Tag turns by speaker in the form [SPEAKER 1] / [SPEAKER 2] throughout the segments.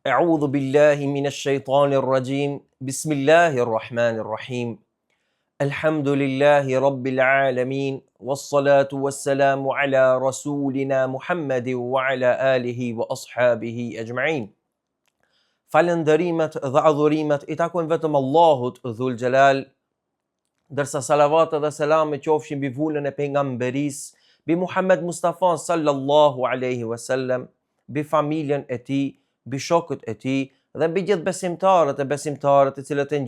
[SPEAKER 1] أعوذ بالله من الشيطان الرجيم بسم الله الرحمن الرحيم الحمد لله رب العالمين والصلاة والسلام على رسولنا محمد وعلى آله وأصحابه أجمعين. Falënderimet dhe adhurimet I takojnë vetëm Allahut Dhul Xhelal, ndërsa salavatet dhe selamet qofshin mbi vullën e pejgamberisë, bi Muhammed Mustafa sallallahu alaihi wasallam, bi familjen e tij, bi shokët e tij dhe mbi gjithë besimtarët të cilët e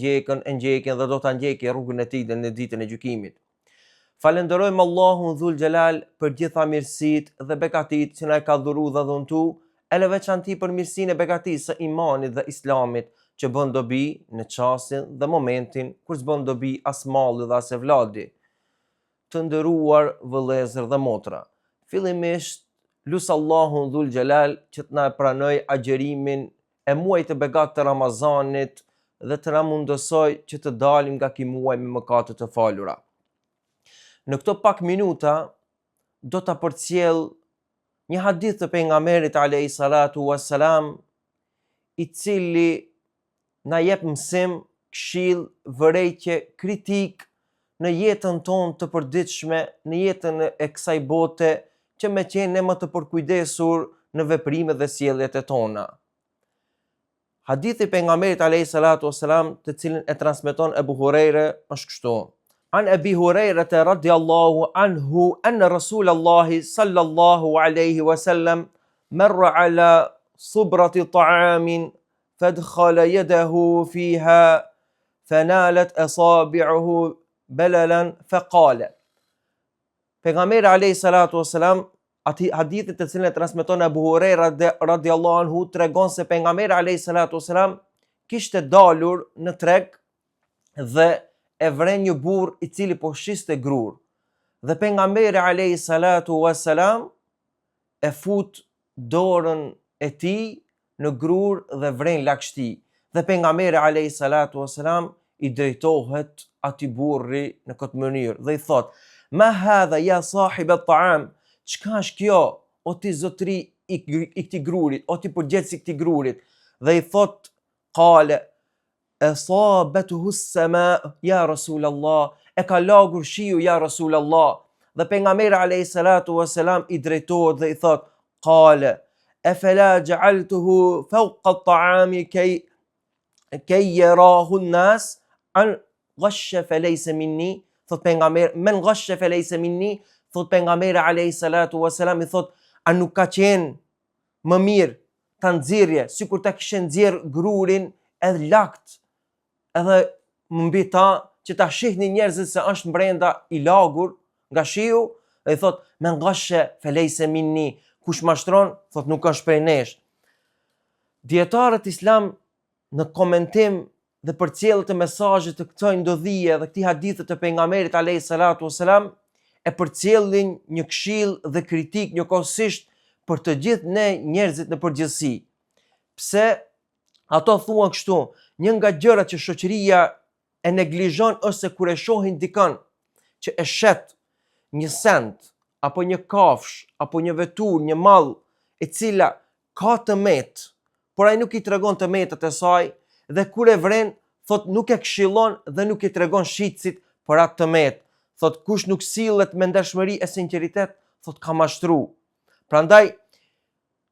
[SPEAKER 1] ndjekin dhe do ta ndjekin rrugën e tij në ditën e gjykimit. Falenderojmë Allahun Dhul Xhelal për gjitha mirësitë dhe begatitë që na ka dhuruar dhe dhuntu, e në veçanti për mirësinë e begatisë së imanit dhe islamit që bën dobi në çastin dhe momentin kur s'bën dobi as malli dhe as evladi. Të nderuar vëllezër dhe motra, fillimisht lut Allahun Dhul Xhelal që të na pranoj agjerimin e muajit të begatë të Ramazanit dhe të na mundësoj që të dalim nga ky muaj me mëkate të falura. Në këto pak minuta do ta përcjell një hadith të pejgamberit alayhi salatu wassalam, I cili na jep mësim, këshill, vërejtje, kritik në jetën tonë të përditshme, në jetën e kësaj bote, që me qenë ne më të përkujdesur në veprimet dhe sjelljet e tona. Hadithi pejgamberit alayhi salatu wassalam, të cilin e transmeton Ebu Hurajra, është kështu: An Abi Hurajra radhiyallahu anhu anna Rasulullahi sallallahu alaihi wasallam marra ala subrati ta'amin fadkhala yadahu fiha fanalat asabi'uhu balalan faqala. Pejgamberi alayhi salatu wassalam, hadithit të cilin e transmeton Abu Hurajra radhiyallahu anhu, tregon se pejgamberi alayhi salatu wassalam kishte dalur në treg dhe e vren një burr I cili po shiste grur. Dhe pejgamberi alayhi salatu wassalam e fut dorën e tij në grur dhe vren lagështi. Dhe pejgamberi alayhi salatu wassalam I drejtohet atij burri në këtë mënyrë dhe I thot: Ma hadha ya sahib at-ta'am, çka është kjo o ti zotri I këtij grurit, o ti përgjegjësi I këtij grurit? Dhe I thot: qala asabatuhu as-sama ya Rasulullah, e ka lagur shiu ya Rasulullah. Dhe pejgamberi alayhi salatu wassalam I drejtohet dhe I thot: qala afala ja'altuhu fawqa at-ta'ami kay yarahu an-nas an ghasha falaysa minni. Thot pejgamberi, men ghasha falaysa minni. Thot pejgamberi alayhi salatu wassalam I thot: a nuk ka qenë më mirë ta nxirrje sikur ta kishe nxjerr grurin edhe lagt, edhe mbi ta që ta shihnin njerëzit se është brenda I lagur nga shiu, dhe I thot: men ghasha falaysa minni, kush mashtron, thot nuk është prej nesh. Dietarët islam në komentim dhe përcjellje të mesazhit të këtij ndodhie dhe këtij hadithit të pejgamberit alayhi salatu wassalam, e përcjellin një këshill dhe kritik njëkohësisht për të gjithë ne njerëzit në përgjithësi. Pse ato thuan kështu: një nga gjërat që shoqëria e neglizhon është se kur e shohin dikën që e shet një send apo një kafsh apo një vetur, një mall e cila ka tëmet, por ai nuk I tregon tëmetët e saj, dhe kur e vren, thot nuk e këshillon dhe nuk I tregon shitësit për atë tëmet. Thot kush nuk sillet me ndershmëri e sinqeritet, thot ka mashtru. Prandaj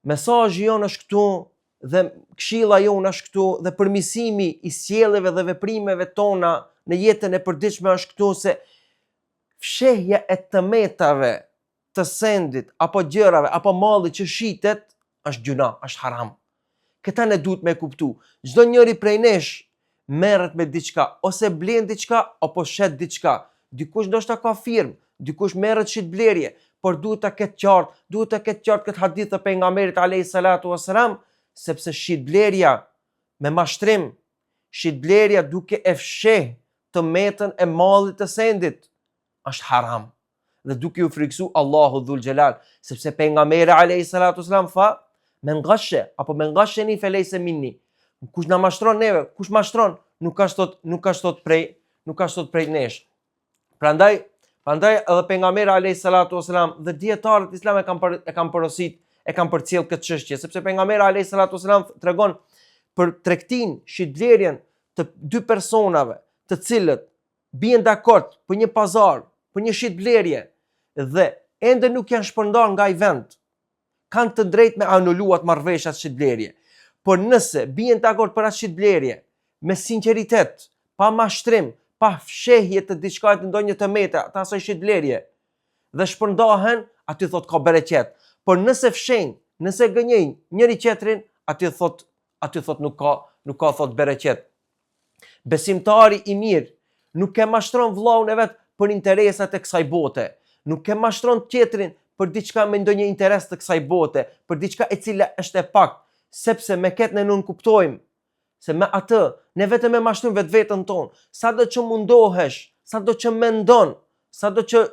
[SPEAKER 1] mesazhi jon është këtu dhe këshilla jon është këtu dhe përmirësimi I sjelljeve dhe veprimeve tona në jetën e përditshme është këtu, se fshehja e tëmetave të sendit apo gjërave apo mallit që shitet është gjuna, është haram. Këta ne duhet me kuptu. Çdo njeri prej nesh merret me diçka, ose blen diçka apo shet diçka. Dikush ndoshta ka firmë, dikush merret shitblerje, por duhet ta ketë qartë këtë hadith të pejgamberit alayhi salatu wassalam, sepse shitblerja me mashtrim, shitblerja duke e fsheh tëmetën e mallit të sendit, është haram. Dhe duke u friksu Allahu Dhul Xhelal, sepse pejgamberi alayhi salatu wassalam tha: men ghashe apo men ghasheni falaysa minni. Kush na mashtron neve, kush mashtron, nuk ka thot prej nesh. Prandaj Prandaj edhe pejgamberi alayhis salatu wasalam dhe dietarët islam e kanë porosit, e kanë përcjell këtë çështje, sepse pejgamberi alayhis salatu wasalam tregon për tregtin, shitblerjen të dy personave, të cilët bien dakord për një pazar, për një shitblerje dhe ende nuk janë shpërndar nga ai vend, kanë të drejtë me anuluat marrëveshja shitblerje. Por nëse bien dakord për atë shitblerje me sinqeritet, pa mashtrim, pa fshehje të diçka të ndonjë tëmete të asaj shitblerje dhe shpërndahen, aty thot ka bereqet. Por nëse fshenjë, nëse gënjejnë njëri tjetrin, aty thot nuk ka thot bereqet. Besimtari i mirë nuk e mashtron vllaun e vet për interesat e kësaj bote, nuk e mashtron tjetrin për diçka me ndonjë interes të kësaj bote, për diçka e cila është e pak, sepse me këtë ne nuk kuptojmë se me atë ne vetëm e mashtrojmë vetveten tonë. Sado që mundohesh, sado që mendon, sado që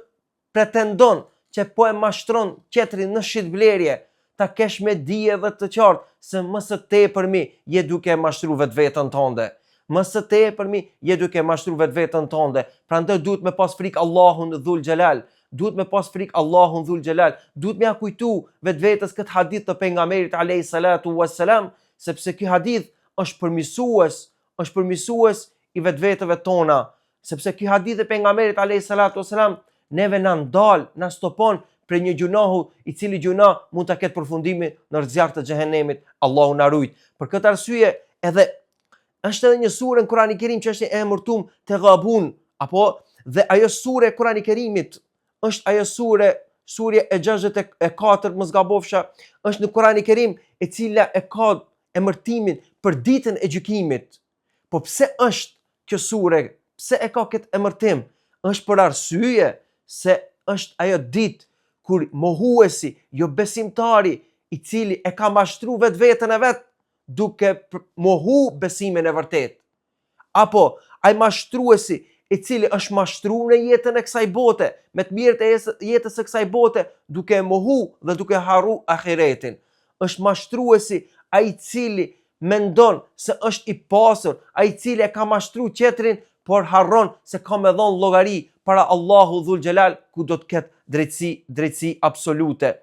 [SPEAKER 1] pretendon që po e mashtron tjetrin në shitblerje, ta kesh me dije dhe të qartë se më së tepërmi je duke e mashtruar vetveten tënde. Më së tepërmi je duke e mashtruar vetveten tënde. Prandaj duhet me pas frikë Allahun Dhul Xhelal. Duhet me pas frikë Allahun Dhul Xhelal. Duhet me kujtu vetvetes këtë hadith të pejgamberit alayhis salatu wassalam, sepse ky hadith është përmirësues i vetveteve tona, sepse ky hadith e pejgamberit alayhis salatu wassalam neve na ndal, na stopon për një gjunahu i cili gjuna mund ta ketë përfundimin në zjarr të xhehenemit. Allahu na ruaj. Për këtë arsye edhe është edhe një sure në Kur'anin e Kerim që është e emërtuar Taghabun, apo dhe ajo sure e Kur'anit e Kerimit është ajo surja e 64 mos gabofsha, është në Kur'anin e Kerim e cila e ka emërtimin për ditën e gjykimit. Po pse është kjo sure? Pse e ka këtë emërtim? Është për arsye se është ajo ditë kur mohuesi, jo besimtari, i cili e ka mashtruar vetveten e vet duke mohu besimin e vërtet. Apo ai mashtruesi i cili është mashtruar në jetën e kësaj bote, me të mirët e jetës së kësaj bote, duke mohu dhe duke harru ahiretin. Është mashtruesi ai i cili mendon se është i pasur, ai i cili e ka mashtruar tjetrin, por harron se ka me dhon llogari para Allahu Dhul Xhelal, ku do të ketë drejtësi absolute.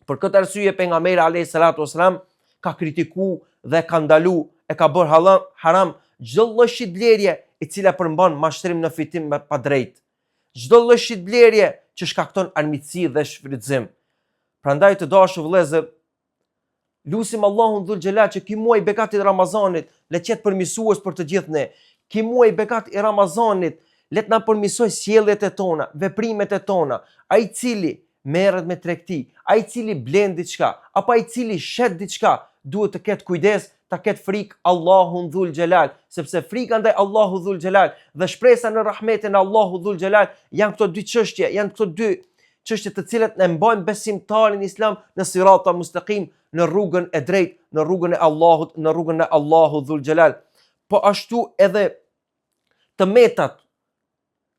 [SPEAKER 1] Për këtë arsye pejgamberi alayhis salatu wasalam ka kritikuar dhe ka ndalu, e ka bërë haram çdo lloj shitblerje e cila përmban mashtrim në fitim me pa drejt. Çdo lloj shitblerje që shkakton armiqësi dhe shfrytëzim. Prandaj të dashur vëllezër, lutim Allahun Dhul Xhelal që ky muaj bekat i Ramazanit le të jetë përmirësues për të gjithë ne. Ky muaj bekat i Ramazanit le të na përmirësoj sjelljet e tona, veprimet e tona. Ai i cili merret me tregti, ai i cili blen diçka, apo ai i cili shet diçka, duhet të ketë kujdes, ta ketë frikë Allahun Dhul Xhelal, sepse frika ndaj Allahu Dhul Xhelal dhe shpresa në rahmetin e Allahu Dhul Xhelal janë këto dy çështje të cilat ne mbajnë besimtarin islam në sirata mustaqim, në rrugën e drejtë, në rrugën e Allahut, në rrugën e Allahut Dhul Xhelal. Po ashtu edhe të metat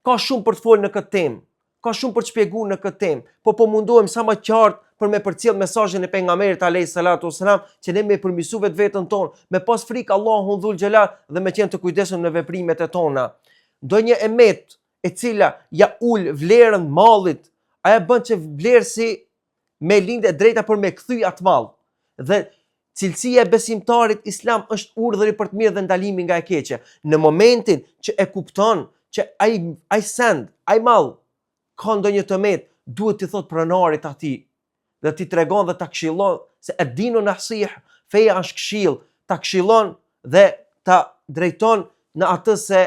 [SPEAKER 1] ka shumë për të folur në këtë temë, ka shumë për të shpjeguar në këtë temë, po mundohem sa më qartë për me përcjell mesazhin e pejgamberit alayhis salatu wasalam, që ne me përmirësu vetveten tonë, me pas frikë Allahun Dhul Xhelal dhe me qenë të kujdesshëm në veprimet e tona. Ndonjë emet e cila ja ul vlerën mallit, aja bën që vlerësi me lindë e drejta për me kthy atë mall. Dhe cilësia e besimtarit islam është urdhëri për të mirë dhe ndalimi nga e keqja. Në momentin që e kupton që ai send, ai mall ka ndonjë tëmet, duhet t'i thot pronarit atij dhe t'i tregon dhe t'a këshillon se e dinu nasih, feja është këshill, t'a këshillon dhe t'a drejton në atë se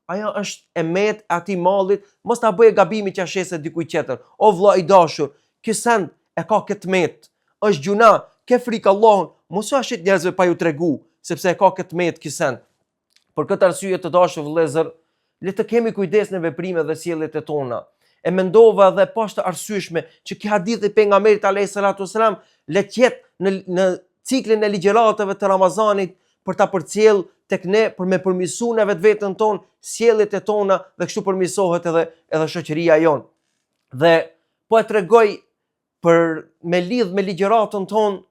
[SPEAKER 1] ajo është emet atij mallit, mos ta bëje gabimin që ashese dikujt tjetër. O vëlla i dashur, ky send e ka këtë met, është gjuna, ke frikë Allahun, mos u ashit njerëzve pa ju tregu, sepse e ka këtë met ky send. Për këtë arsye të dashur vëllezër, le të kemi kujdes në veprimet dhe sjelljet e tona. E mendova dhe po është arsyeshme që ky hadith i pejgamberit alayhis salatu wasalam le të jetë në ciklin e ligjëratave të Ramazanit për ta përcjell tek ne, për me përmirësuar në vetveten tonë, sjelljet e tona dhe kështu përmirësohet edhe shoqëria jon. Dhe po e tregoj me lidh me ligjëratën tonë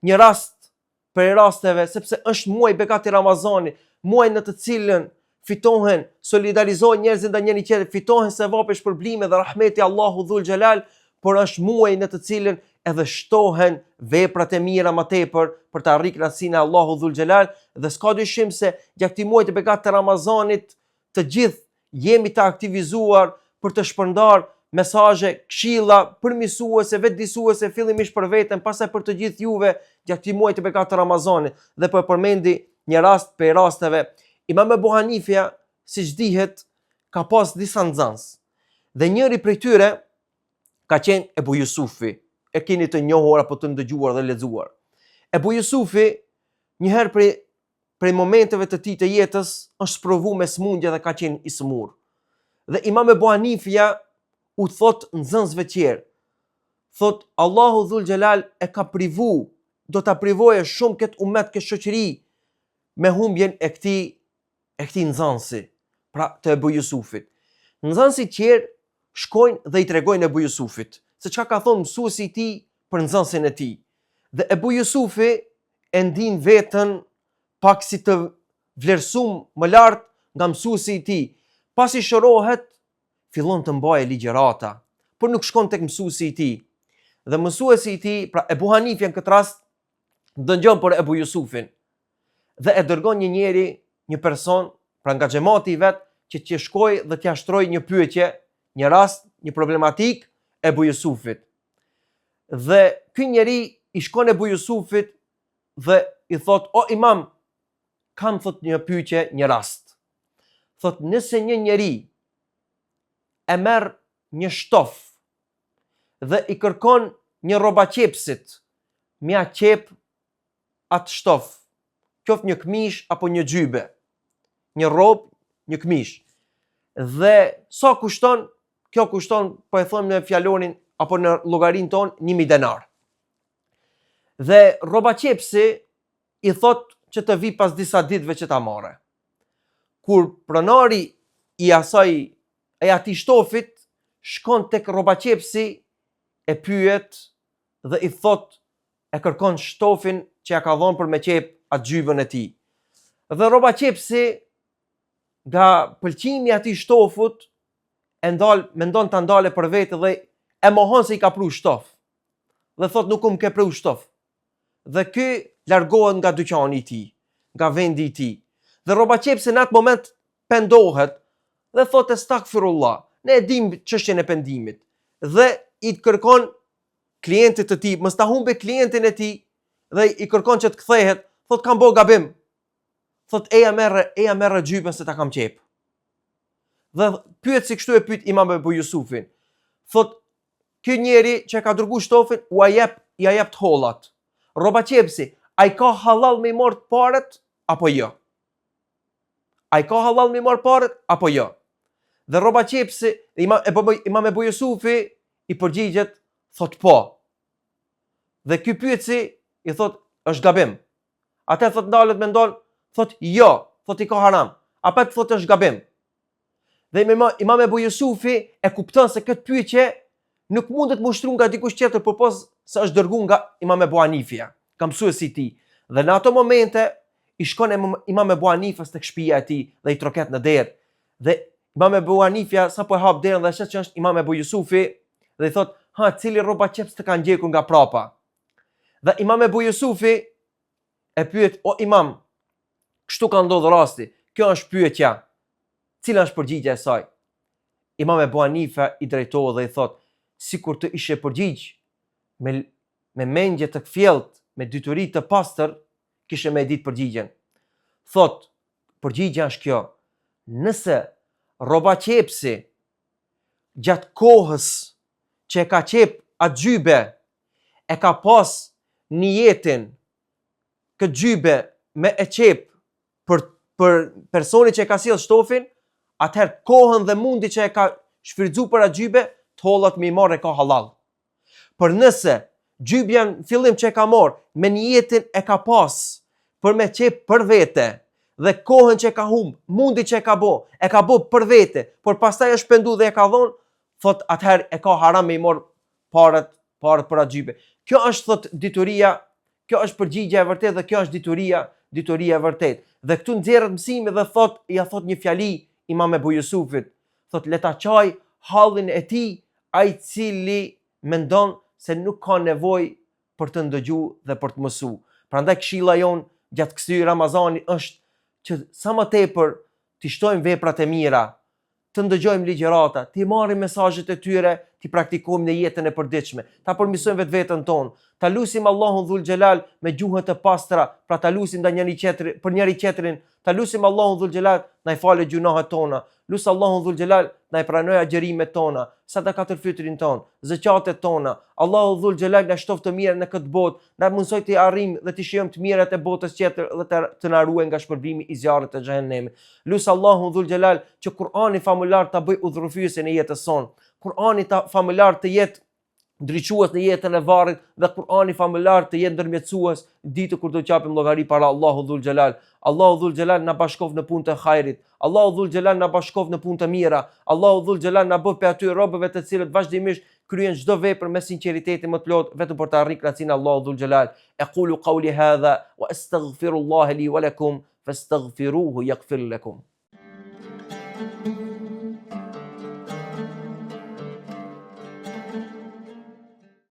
[SPEAKER 1] një rast për rasteve, sepse është muaj bekat i Ramazanit, muaj në të cilën fitohen, solidarizohen njerëzit ndaj njëri tjetrit, fitohen sevape, shpërblime dhe rahmeti Allahu Dhul Xhelal, por është muaj në të cilën edhe shtohen veprat e mira më tepër për të arritur kënaqësinë e Allahu Dhul Xhelal, dhe s'ka dyshim se gjatë këtij muaji të bekat të Ramazanit të gjithë jemi të aktivizuar për të shpërndar mesazhe, këshilla përmirësuese, vetëdijsuese, fillimisht për veten, pastaj për të gjithë juve gjatë këtij muaji të bekat të Ramazanit. Dhe po përmendi një rast për rasteve, Imam Ebu Hanifja, siç dihet, ka pas disa nxënës. Dhe njëri prej tyre ka qenë Ebu Jusufi. E keni të njohur apo të ndëgjuar dhe lexuar. Ebu Jusufi, njëherë prej momenteve të tij të jetës, është provuar me smundje dhe ka qenë i smur. Dhe Imam Ebu Hanifja u thot nxënësve tjerë, thot Allahu Dhul Xhelal e ka privu, do ta privoje shumë këtë umet, këtë shoqëri me humbjen e këtij nxënësi, pra të Ebu Jusufit. Nxënësit tjerë shkojnë dhe i tregojnë Ebu Jusufit se çka ka thonë mësuesi i tij për nxënësin e tij. Dhe Ebu Jusufi e ndin veten pak si të vlerësuar më lart nga mësuesi i tij. Pasi shërohet, fillon të mbajë ligjërata, por nuk shkon tek mësuesi i tij. Dhe mësuesi i tij, pra Ebu Hanifja në këtë rast, dëgjon për Ebu Jusufin dhe e dërgon një person, pra nga xhamati i vet, që të shkojë dhe t'ia shtrojë një pyetje, një rast, një problematik Ebu Jusufit. Dhe ky njeri i shkon Ebu Jusufit dhe i thot: "O imam, kam thot një pyetje, një rast. Thot, nëse një njeri e merr një shtof dhe i kërkon një rrobaqepsit, mja qep atë shtof, qoftë një këmish apo një xhybe, një rrobë, një këmish. Dhe sa kushton? Kjo kushton, po e them në fjalonin apo në llogarin ton, 1000 denar. Dhe rrobaqepsi i thot që të vi pas disa ditëve që ta marrë. Kur pronari i atij shtofit shkon tek rrobaqepsi, e pyet dhe i thot, e kërkon shtofin që ja ka dhënë për me qep atë xhybën e tij. Dhe rrobaqepsi, nga pëlqimi i atij shtofut, mendon ta ndale për vete dhe e mohon se i ka pru shtof. Dhe thot, nuk ke pru shtof. Dhe ky largohet nga dyqani i tij, nga vendi i tij. Dhe rrobaqepsi në atë moment pendohet dhe thot, astaghfirullah, ne e dim çështjen e pendimit. Dhe i kërkon klientit të tij, mos ta humbe klientin e tij, dhe i kërkon që të kthehet, thot, kam bë gabim. Thot, eja merre xhypën se ta kam qep. Dhe pyet si kështu, e pyet Imam Ebu Jusufin. Thot, ky njeri që ka dërguar shtofin, ja jep të hollat. Rrobaqepsi, ai ka halal me marr paret apo jo? Ai ka halal me marr paret apo jo? Dhe rrobaqepsi, Imam Ebu Jusufi i përgjigjet, thot po. Dhe ky pyetsi i thot, është gabim. Atë thot, ndalet me ndal, thot jo, thot i ka haram. Apet thot është gabim. Dhe Imam Ebu Jusufi e kupton se këtë pyetje nuk mundet më ushtru nga dikush tjetër përpos se është dërguar nga Imam Ebu Hanifja, ka mësuesi i tij. Dhe në ato momente i shkon Imam Ebu Hanifës tek shtëpia e tij dhe i troket në derë. Dhe Imam Ebu Hanifja sapo e hap derën dhe shet që është Imam Ebu Jusufi dhe i thot, ha, cili rrobaqeps të ka ndjekur nga prapa. Dhe Imam Ebu Jusufi e pyet, o imam, kështu ka ndodhur rasti, kjo është pyetja, cila është përgjigjja e saj? Imam Ebu Hanifa i drejtohet dhe i thot, sikur të ishe përgjigj me mendje të kthjellët, me dituri të pastër, kishe me ditë përgjigjen. Thot, përgjigja është kjo: nëse rrobaqepsi gjatë kohës që e ka qep atë xhybe e ka pas niyetin këtë xhybe me e qep për personi që e ka sjell shtofin, atëherë kohën dhe mundi që e ka shfrytzuar për atë xhybe, të hollat me i marrë ka halal. Por nëse xhybja në fillim që e ka marrë me niyetin e ka pas për me qep për vete, dhe kohën që e ka humb, mundi që e ka bo për vete, por pastaj është pendu dhe e ka dhonë, thot atëherë e ka haram me i marrë parat për atë xhybe. Kjo është, thot, dituria, kjo është përgjigja e vërtet dhe kjo është dituria e vërtet. Dhe këtu nxjerrët mësimi dhe thot një fjali Imam Ebu Jusufit, thot le ta çaj hallin e tij ai cili mendon se nuk ka nevojë për të ndëgjuar dhe për të mësuar. Prandaj këshilla jon gjatë këtij Ramazani është që sa më tepër të shtojmë veprat e mira, të ndëgjojmë ligjërata, të marrim mesazhet e tyre, të praktikojmë në jetën e përditshme, ta përmirësojmë vetveten tonë, ta lutim Allahun Dhul Xhelal me gjuhë të pastra, pra ta lutim për njëri tjetrin, ta lutim Allahun Dhul Xhelal na i falë gjunahet tona, lut Allahun Dhul Xhelal na i pranoj agjërimet tona, sadakatul fitrin ton, zakatet tona. Allahu Dhul Xhelal na shtoft të mirë në këtë botë, na mundsoj të arrijmë dhe të shijojmë të mirat e botës tjetër dhe të na ruaj nga shpërbimi i zjarrit të xhenemit. Lut Allahun Dhul Xhelal që Kur'ani famullar ta bëj udhërfyese në jetën sonë. Kur'ani famullar të jetë ndriçues në jetën e varrit dhe Kur'ani famullar të jetë ndërmjetësues ditë kur do të japim llogari para Allahut Dhul Xhelal. Allahu Dhul Xhelal na bashkof në punë të hajrit. Allahu Dhul Xhelal na bashkof në punë të mira. Allahu Dhul Xhelal na bëj për aty robëve të cilët vazhdimisht kryen çdo vepër me sinqeritet më të plot vetëm për të arritur kënaqësinë e Allahut Dhul Xhelal. Aqulu qawli hadha wa astaghfirullaha li wa lakum fastaghfiruhu yaghfir lakum.